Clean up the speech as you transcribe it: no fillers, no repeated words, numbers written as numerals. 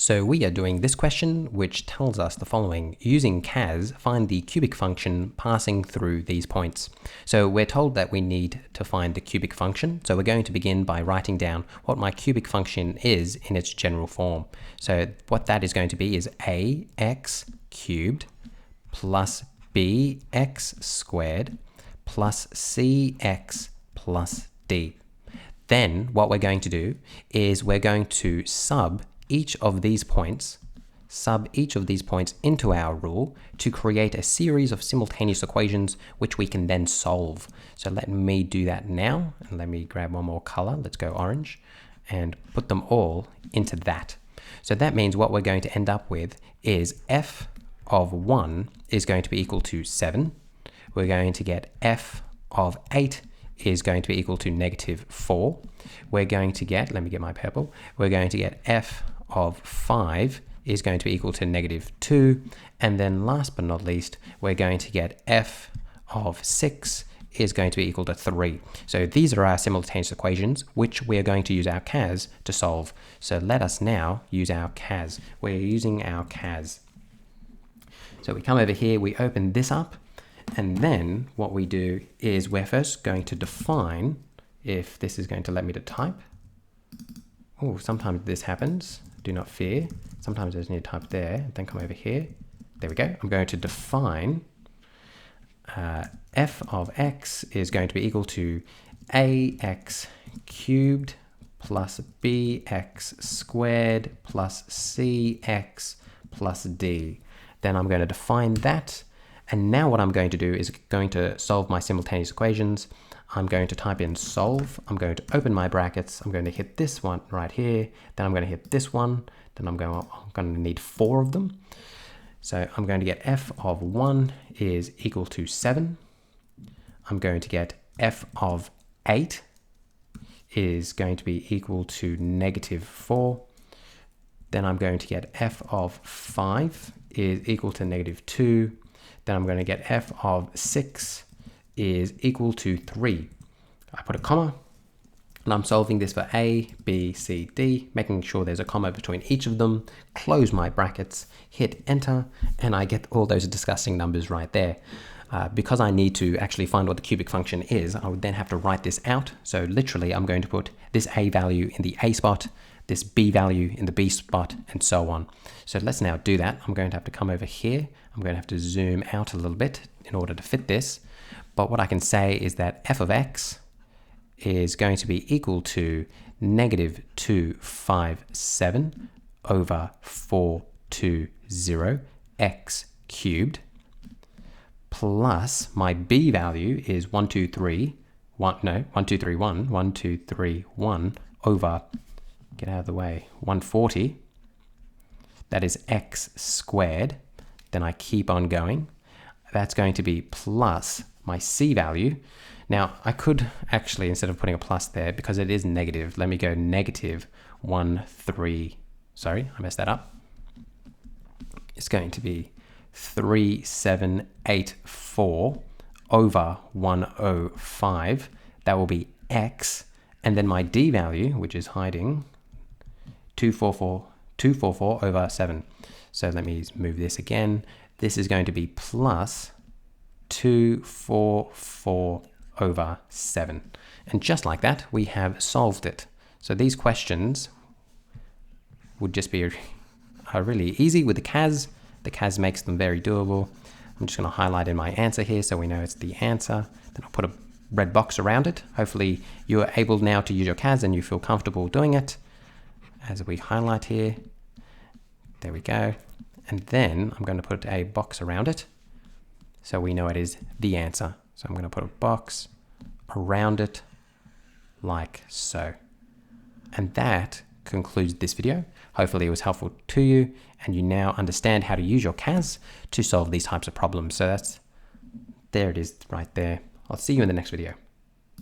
So we are doing this question, which tells us the following. Using CAS, find the cubic function passing through these points. So we're told that we need to find the cubic function. So we're going to begin by writing down what my cubic function is in its general form. So what that is going to be is ax cubed plus bx squared plus cx plus d. Then what we're going to do is we're going to sub each of these points into our rule to create a series of simultaneous equations which we can then solve. So let me do that now, and let me grab one more color. Let's go orange and put them all into that. So that means what we're going to end up with is f of 1 is going to be equal to 7. We're going to get f of 8 is going to be equal to negative 4. We're going to get, let me get my purple, we're going to get f of 5 is going to be equal to negative 2. And then last but not least, we're going to get f of 6 is going to be equal to 3. So these are our simultaneous equations, which we are going to use our CAS to solve. So let us now use our CAS. We're using our CAS. So we come over here, we open this up, and then what we do is we're first going to define, if this is going to let me to type. Oh, sometimes this happens. Do not fear. Sometimes I just need to type there, then come over here. There we go. I'm going to define f of x is going to be equal to ax cubed plus bx squared plus cx plus d. Then I'm going to define that. And now what I'm going to do is going to solve my simultaneous equations. I'm going to type in solve. I'm going to open my brackets. I'm going to hit this one right here. Then I'm going to hit this one. Then I'm going to need 4 of them. So I'm going to get f of 1 is equal to 7. I'm going to get f of 8 is going to be equal to negative 4. Then I'm going to get f of 5 is equal to negative 2. Then I'm going to get f of 6 is equal to 3. I put a comma, and I'm solving this for A, B, C, D, making sure there's a comma between each of them, close my brackets, hit enter, and I get all those disgusting numbers right there. Because I need to actually find what the cubic function is, I would then have to write this out. So literally, I'm going to put this A value in the A spot, this B value in the B spot, and so on. So let's now do that. I'm going to have to come over here. I'm going to have to zoom out a little bit in order to fit this. But what I can say is that f of x is going to be equal to negative 257 over 420 x cubed plus my b value is 1231 over, get out of the way, 140. That is x squared. Then I keep on going. That's going to be plus my c value. Now I could actually, instead of putting a plus there, because it is negative, let me go negative sorry, I messed that up. It's going to be 3784 over 105. That will be x. And then my d value, which is hiding, 244 over 7. So let me move this again. This is going to be plus 244 over 7. And just like that, we have solved it. So these questions would just be really easy with the CAS. The CAS makes them very doable. I'm just going to highlight in my answer here so we know it's the answer. Then I'll put a red box around it. Hopefully you are able now to use your CAS and you feel comfortable doing it. As we highlight here, there we go. And then I'm going to put a box around it so we know it is the answer. So I'm going to put a box around it like so. And that concludes this video. Hopefully it was helpful to you and you now understand how to use your CAS to solve these types of problems. So there it is right there. I'll see you in the next video.